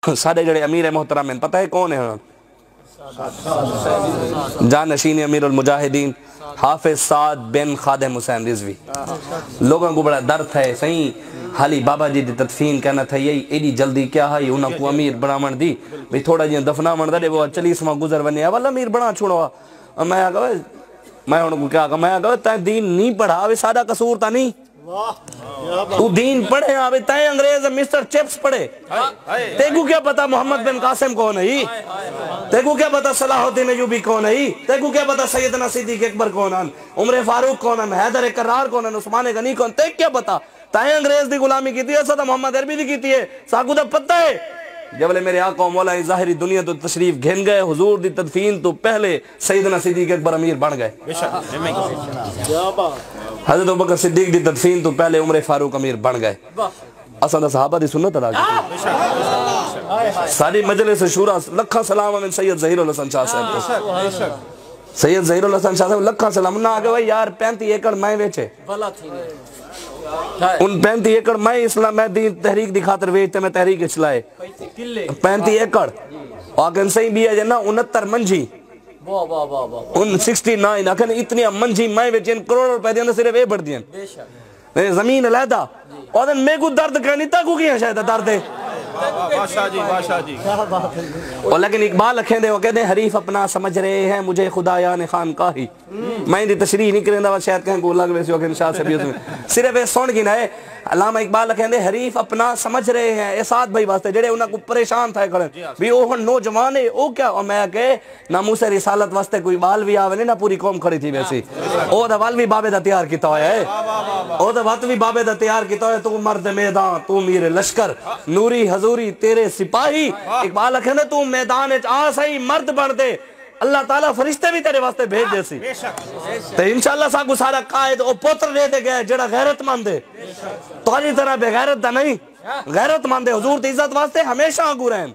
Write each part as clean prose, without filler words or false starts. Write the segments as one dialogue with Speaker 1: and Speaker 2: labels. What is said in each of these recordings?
Speaker 1: سارے جڑے امیر محترم ہیں پتہ ہے کون ہے؟ جانشین امیر المجاہدین حافظ سعد بن خادم حسین رضوی۔ لوگوں کو بڑا درد ہے صحیح حالی بابا جی دی تدفین کہنا تھا یہی ایڈی جلدی کیا ہے انہوں کو امیر بنا من دی بھی تھوڑا جی دفنا من دے وہ 40 ماہ گزر بنے والا امیر بنا چھوڑوا۔ میں آگا میں انہوں کو کیا آگا میں آگا تائیں دین نہیں پڑھا وہ سادہ قصور تا نہیں تو دین پڑھے آوے تائیں انگریز مسٹر چپس پڑھے تیگو کیا پتا محمد بن قاسم کون ہے، تیگو کیا پتا صلاح الدین ایوبی کون ہے، تیگو کیا پتا سیدنا صدیق اکبر کون ہے، عمر فاروق کون ہے، حیدر کرار کون ہے، عثمان غنی کون، تیگ کیا پتا تائیں انگریز دی غلامی کی تھی ہے صدا محمد عربی دی کی تھی ہے ساکو دا پتہ ہے۔ جب لے میرے آقا و مولا ظاہری دنیا تو تشریف گھن گئے حضور دی تدفین تو پہلے سیدنا صدیق اکبر امیر بن گئے، حضرت ابوبکر صدیق دی تدفین تو پہلے عمر فاروق امیر بن گئے۔ اساں صحابہ دی سنت ادا کی ساری مجلس شورا لکھا سلام من سید ظہیر الحسن شاہ صاحب کو، سید ظہیر الحسن شاہ صاحب لکھا سلام نہ آگے بھائی یار 35 ایکڑ میں ویچے ان 35 ایکڑ میں اسلام میں دین تحریک دی خاطر ویچتے میں تحریک اچلائے 35 ایکڑ آگن صحیح بھی ہے جنہ 69 منجھی ان 69 اکھن اتنی منجھی میں ویچیں کروڑ روپے دیں صرف اے بڑھ دیں زمین علیحدہ اور میں کو درد کہنی تا کو کیا شاید درد ہے
Speaker 2: بادشاہ جی بادشاہ جی۔
Speaker 1: اور لیکن اقبال لکھیں دے وہ کہتے ہیں حریف اپنا سمجھ رہے ہیں مجھے خدایان خانقاہی، میں دی تشریح نہیں کریں دا شاید کہیں کو لگ ویسی وقت شاہ سے بھی صرف یہ سن کی نہ ہے۔ علامہ اقبال لکھیں دے حریف اپنا سمجھ رہے ہیں احساد بھائی واسطے جڑے انہاں کو پریشان تھا کھڑے بھی وہ نوجوان ہے او کیا اور میں کہ ناموس رسالت واسطے کوئی بال بھی آوے نہ پوری قوم کھڑی تھی ویسی او دا وال بھی بابے دا تیار کیتا ہویا ہے، او دا وقت بھی بابے دا تیار کیتا ہویا، تو مرد میدان تو میر لشکر نوری حضوری تیرے سپاہی۔ اقبال لکھیں دے تو میدان آ سہی مرد بن دے اللہ تعالیٰ فرشتے بھی تیرے واسطے بھیج دے سی تو انشاءاللہ ساکو سارا قائد او پوتر دے دے گئے جڑا غیرت مند ہے تاری طرح بے غیرت دا نہیں غیرت مند ہے حضور تی عزت واسطے ہمیشہ آگو رہن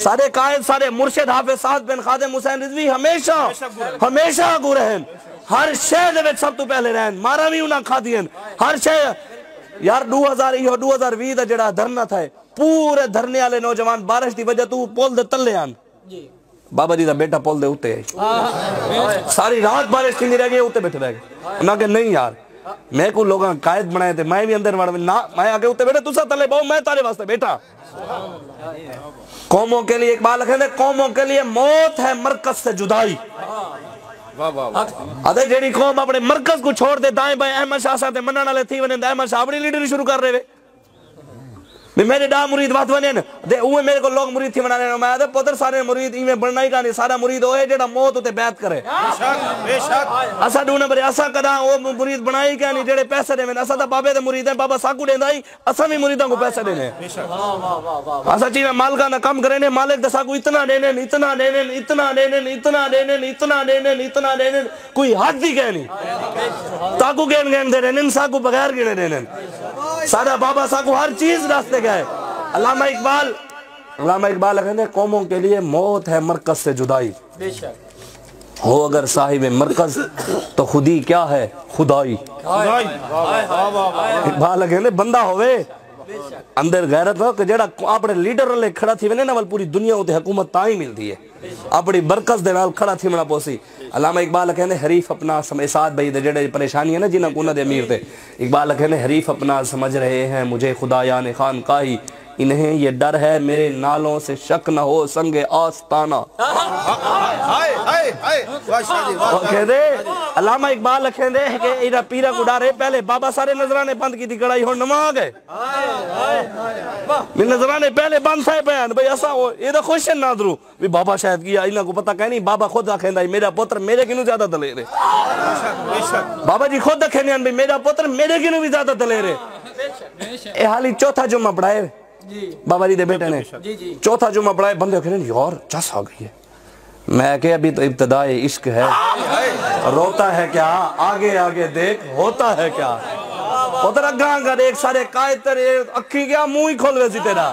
Speaker 1: سارے قائد سارے مرشد حافظ سعد بن خادم حسین رضوی ہمیشہ آگو رہن ہر شے دے وچ سب تو پہلے رہن مارا بھی انہاں کھا دین ہر شے یار 2020 دا جڑا دھرنا تھا پورے دھرنے والے نوجوان بارش دی وجہ تو پول دے تلے آن بابا جی دا بیٹا پول دے ہوتے ہیں ساری رات بارش کی نہیں رہ گئی ہوتے بیٹھے رہ گئے انہاں کہ نہیں یار میں کو لوگاں قائد بنائے تھے میں بھی اندر میں آگے ہوتے بیٹھے تُسا تلے بہو میں تارے واسطے بیٹا۔ قوموں کے لیے اقبال لکھیں دے قوموں کے لیے موت ہے مرکز سے جدائی، آدھے جیڑی قوم اپنے مرکز کو چھوڑ دے دائیں بائیں احمد شاہ صاحب منن والے تھی ونیں احمد شاہ اپنی لیڈری شروع کر رہے میرے ڈا مرید بات بنیں دے اوہ میرے کو لوگ مرید تھی بنانے میں آدھے پتر سارے مرید ایمیں بڑھنا ہی کہانی سارا مرید ہوئے جڑا موت ہوتے بیعت کرے اسا ڈونے برے اسا کداں وہ مرید بنائی کہانی جڑے پیسے دے میں اسا دا بابے دے مرید ہیں بابا ساکو دیں دائی اسا بھی مریدوں کو پیسے دینے اسا چیزیں مالکہ نہ کم کرنے مالک دے ساکو اتنا دینے اتنا دینے اتنا دینے اتنا دینے اتنا دینے اتنا دینے کوئی حد بھی کہنی تاکو گین دے رہنے ساکو بغیر گنے دینے سارا بابا ساکو ہر چیز راستے گئے۔ علامہ اقبال لکھیں قوموں کے لیے موت ہے مرکز سے جدائی ہو اگر صاحب مرکز تو خودی کیا ہے خدائی۔ اقبال لکھیں بندہ ہوئے اندر غیرت ہو کہ جیڑا اپنے لیڈر لے کھڑا تھی ونے نوال پوری دنیا ہوتے حکومت تاں ہی ملتی ہے اپنی برکز دے نال کھڑا تھی منا پوسی۔ علامہ اقبال کہنے حریف اپنا ساتھ بھائی دے جڑے پریشانی ہے نا جنہاں کو نہ دے امیر تھے اقبال کہنے حریف اپنا سمجھ رہے ہیں مجھے خدایان خانقاہی انہیں یہ ڈر ہے میرے نالوں سے شک نہ ہو سنگ آستانہ۔ علامہ اقبال لکھیں دے کہ ایرہ پیرہ کو ڈارے پہلے بابا سارے نظرانے بند کی تھی کڑائی ہو نما آگئے میں نظرانے پہلے بند تھے بیان بھئی ایسا ہو یہ دا خوش نہ درو بھی بابا شاید کیا انہاں کو پتہ کہنی بابا خود رکھیں دائی میرا پتر میرے کنو زیادہ دلے رہے بابا جی خود رکھیں دائی میرا پتر میرے کنو بھی زیادہ دلے رہے اے حالی چوتھا جمعہ پڑھائے بابا جی دے بیٹے نے چوتھا جمعہ پڑھائے بندے کہنے یار چس آ گئی ہے میں کہ ابھی تو ابتدائی عشق ہے روتا ہے کیا آگے آگے دیکھ ہوتا ہے کیا ادھر اگاں گا دیکھ سارے قائد تیرے اکھی گیا منہ ہی کھول ویسی تیرا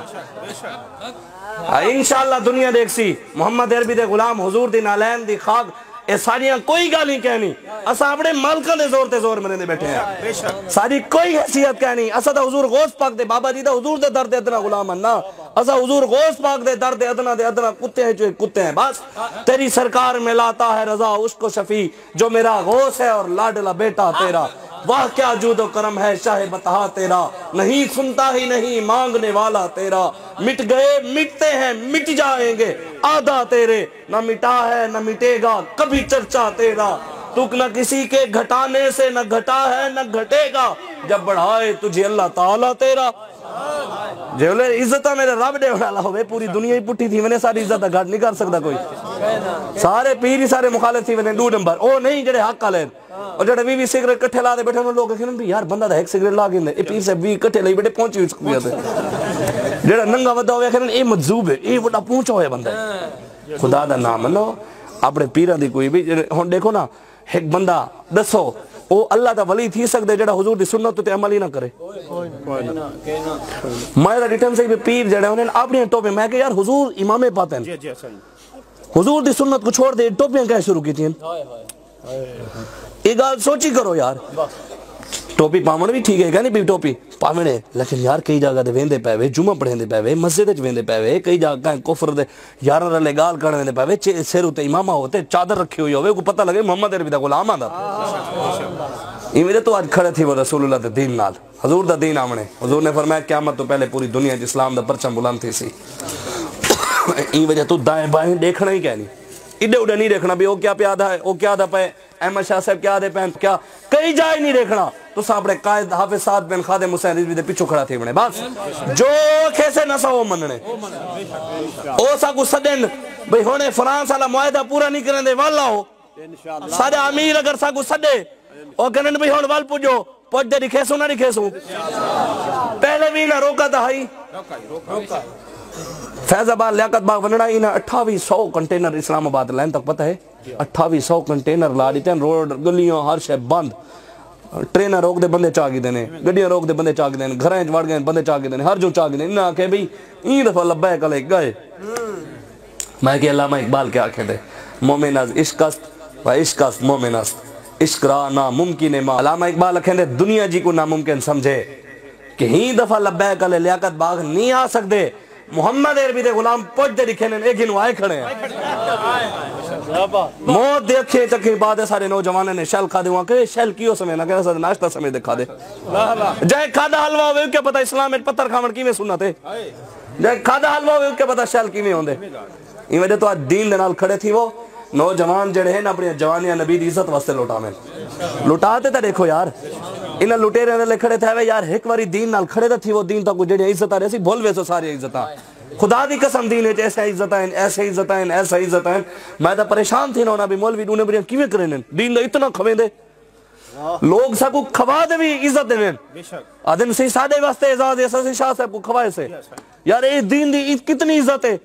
Speaker 1: انشاءاللہ دنیا دیکھ سی محمد عربی دے غلام حضور دی نالین دی خاک اے ساریاں کوئی گالی کہنی اسا اپنے مالکاں دے زور تے زور منے دے بیٹھے ہیں ساری کوئی حیثیت کہنی اسا دا حضور غوث پاک دے بابا جی دا حضور دے درد اتنا غلام اننا اسا حضور غوث پاک دے درد دے ادنا کتے ہیں جو کتے ہیں، بس تیری سرکار میں لاتا ہے رضا اس کو شفیع جو میرا غوث ہے اور لاڈلا بیٹا تیرا، واہ کیا جود و کرم ہے شاہ بتہا تیرا، نہیں سنتا ہی نہیں مانگنے والا تیرا، مٹ گئے مٹتے ہیں مٹ جائیں گے آدھا تیرے، نہ مٹا ہے نہ مٹے گا کبھی چرچا تیرا، تو نہ کسی کے گھٹانے سے نہ گھٹا ہے نہ گھٹے گا، جب بڑھائے تجھے اللہ تعالیٰ تیرا، جیولے عزتہ میرے رب دے والا ہوئے، پوری دنیا ہی پٹھی تھی میں نے ساری عزتہ گھٹ نہیں کر سکتا کوئی، سارے پیری سارے مخالف تھی میں نے 2 نمبر، او نہیں جڑے حق کا لین، اور جڑے 20 سگریٹ کٹھے لا دے بیٹھے انہوں لوگ کہنے بھی یار بندہ دا ایک سگریٹ لا گئے اے پیر سے 20 کٹھے لئی بیٹھے پہنچی ہوئی سکویا دے، جڑا ننگا ودا ہوئے کہنے اے مجذوب ہے اے وڈا پہنچا ہوئے بندہ ہے، خدا دا نام لو اپنے پیرہ دی کوئی بھی، ہون دیکھو نا ایک بندہ دسو او اللہ دا ولی تھی سکتے جڑا حضور دی سنت تے عمل ہی نہ کرے، میں دا ریٹرن سے بھی پیر جڑے انہیں اپنی ٹوپیں میں کہ یار حضور امام پاتے ہیں، حضور دی سنت کو چھوڑ دے ٹوپیاں کیا شروع کی تھیں، ایک گال سوچی کرو یار، ٹوپی پاون بھی ٹھیک ہے کہ نہیں بھی ٹوپی پاون ہے، لیکن یار کئی جگہ دے ویندے پے وے جمعہ پڑھیں دے پے وے مسجد وچ ویندے پے وے، کئی جگہ کفر دے یاراں رلے گال کرنے دے پے وے، سر تے امامہ ہوتے چادر رکھی ہوئی ہوئے کو پتہ لگے محمد عربی دا غلام آندا، ایویں تو آج کھڑے تھی وہ رسول اللہ دے دین نال، حضور دا دین آمنے، حضور نے فرمایا قیامت تو پہلے پوری دنیا وچ اسلام دا پرچم بلند تھی سی، این وجہ تو دائیں بائیں دیکھنا ہی کہنی، اڈے اڈے نہیں دیکھنا بھی وہ کیا پیادہ ہے وہ کیا دا پہ احمد شاہ صاحب کیا دے پہن کیا کئی جائے نہیں دیکھنا، تو ساپڑے قائد حافظ سعد بن خادم حسین رضوی دے پیچھو کھڑا تھی بنے، بس جو کیسے نہ سا وہ مننے او سا کو سدن بھئی ہونے فرانس والا معاہدہ پورا نہیں کرنے دے والا ہو، سارے امیر اگر سا کو سدے او کہنے بھئی ہون وال پوجو پوچ دے دکھیسوں نہ دکھیسوں، پہلے بھی نہ روکا تھا ہائی فیض آباد لیاقت باغ ونڑا ہی نا 2800 کنٹینر اسلام آباد لائن تک پتہ ہے 2800 کنٹینر لا دیتے ہیں، روڈ گلیوں ہر شے بند، ٹرینہ روک دے بندے چاگی دینے، گڑیاں روک دے بندے چاگی دینے، گھریں وڑ گئے بندے چاگی دینے، ہر جو چاگی دینے، انہاں کہ بھئی این دفعہ لبیک علیک گئے، میں کہ علامہ اقبال کیا کہتے ہیں مومن از عشق است و عشق است مومن است، عشق را ناممکن ما، علامہ اقبال کہتے ہیں دنیا جی کو ناممکن سمجھے کہ ہی دفعہ لبیک علیہ لیاقت باغ نہیں آ سکتے، محمد عربی دے غلام پوچھ دے دکھے ایک ہی نوائے کھڑے ہیں، موت دیکھے تکے بعد سارے نوجوانے نے شیل کھا دے وہاں کہ شیل کیوں سمے نہ کہ سارے ناشتہ سمے دے کھا دے، جائے کھادا حلوہ ہوئے کیا پتا اسلام میں پتر کھامن کی میں سننا تھے، جائے کھادا حلوہ ہوئے کیا پتا شیل کی میں ہوندے، یہ وجہ تو آج دین دے نال کھڑے تھی وہ نوجوان جڑے ہیں اپنی جوانیاں نبی دی عزت واسطے لوٹا میں لوٹاتے تھا، دیکھو یار انہاں لٹے رہنے لے کھڑے تھے یار ایک واری دین نال کھڑے تھی وہ دین تک جڑی عزت آ رہی سی بھول ویسو ساری عزتاں، خدا دی قسم دین ہے ایسے عزت ہیں ایسے عزت ہیں ایسے عزت ہیں، میں تو پریشان تھی نا بھی مولوی دونے بڑیاں کیویں کریں دین دا اتنا کھویں دے، لوگ سا کو کھوا دے بھی عزت دے آدم سی سادے واسطے اعزاز ہے شاہ صاحب کو کھوائے سے، یار اے دین دی کتنی عزت ہے،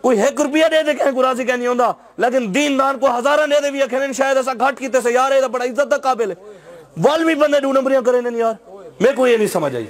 Speaker 1: کوئی 1 روپیہ دے دے کہیں کو راضی کہیں نہیں ہوندہ، لیکن دین دان کو ہزارہ دے دے بھی کہیں شاید ایسا گھٹ کیتے سے یار اے دا بڑا عزت دا قابل ہے، والوی بندے دو نمبریاں کریں نہیں یار، میں کو یہ نہیں سمجھ آئی۔